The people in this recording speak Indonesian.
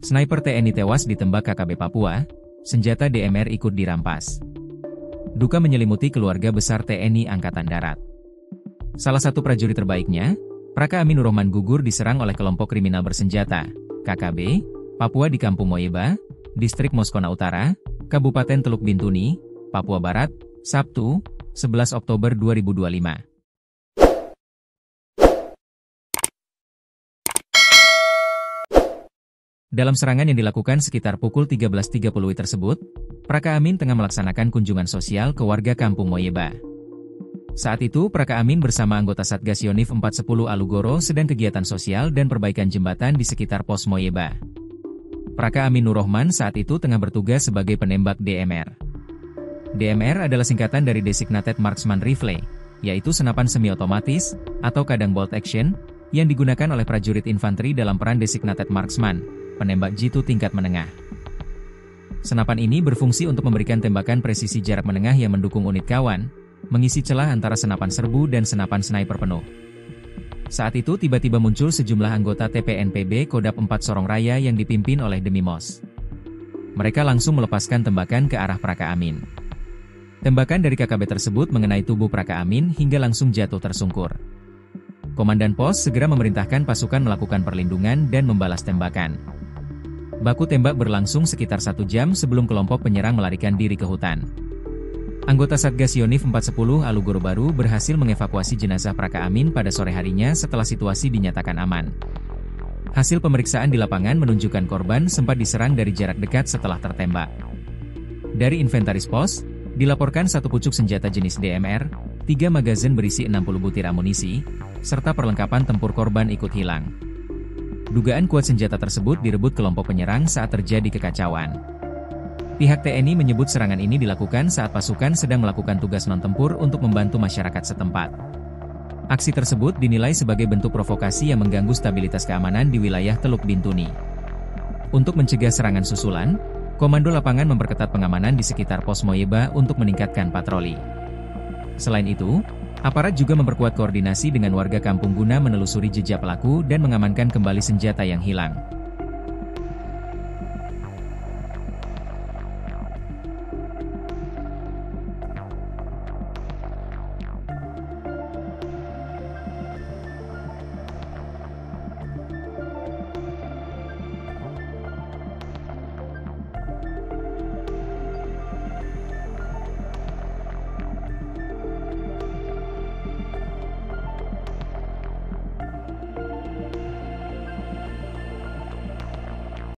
Sniper TNI tewas ditembak KKB Papua, senjata DMR ikut dirampas. Duka menyelimuti keluarga besar TNI Angkatan Darat. Salah satu prajurit terbaiknya, Praka Amin Nur Rahman gugur diserang oleh kelompok kriminal bersenjata, KKB, Papua di Kampung Moyeba, Distrik Moskona Utara, Kabupaten Teluk Bintuni, Papua Barat, Sabtu, 11 Oktober 2025. Dalam serangan yang dilakukan sekitar pukul 13.30 tersebut, Praka Amin tengah melaksanakan kunjungan sosial ke warga Kampung Moyeba. Saat itu Praka Amin bersama anggota Satgas Yonif 410 Alugoro sedang kegiatan sosial dan perbaikan jembatan di sekitar pos Moyeba. Praka Amin Nur Rahman saat itu tengah bertugas sebagai penembak DMR. DMR adalah singkatan dari Designated Marksman Rifle, yaitu senapan semi-otomatis, atau kadang bolt action, yang digunakan oleh prajurit infanteri dalam peran Designated Marksman, penembak jitu tingkat menengah. Senapan ini berfungsi untuk memberikan tembakan presisi jarak menengah yang mendukung unit kawan, mengisi celah antara senapan serbu dan senapan sniper penuh. Saat itu tiba-tiba muncul sejumlah anggota TPNPB Kodap 4 Sorong Raya yang dipimpin oleh Demi Mos. Mereka langsung melepaskan tembakan ke arah Praka Amin. Tembakan dari KKB tersebut mengenai tubuh Praka Amin hingga langsung jatuh tersungkur. Komandan pos segera memerintahkan pasukan melakukan perlindungan dan membalas tembakan. Baku tembak berlangsung sekitar 1 jam sebelum kelompok penyerang melarikan diri ke hutan. Anggota Satgas Yonif 410 Alugoro Baru berhasil mengevakuasi jenazah Praka Amin pada sore harinya setelah situasi dinyatakan aman. Hasil pemeriksaan di lapangan menunjukkan korban sempat diserang dari jarak dekat setelah tertembak. Dari inventaris pos, dilaporkan 1 pucuk senjata jenis DMR, 3 magazin berisi 60 butir amunisi, serta perlengkapan tempur korban ikut hilang. Dugaan kuat senjata tersebut direbut kelompok penyerang saat terjadi kekacauan. Pihak TNI menyebut serangan ini dilakukan saat pasukan sedang melakukan tugas non-tempur untuk membantu masyarakat setempat. Aksi tersebut dinilai sebagai bentuk provokasi yang mengganggu stabilitas keamanan di wilayah Teluk Bintuni. Untuk mencegah serangan susulan, Komando Lapangan memperketat pengamanan di sekitar pos Moyeba untuk meningkatkan patroli. Selain itu, aparat juga memperkuat koordinasi dengan warga kampung guna menelusuri jejak pelaku dan mengamankan kembali senjata yang hilang.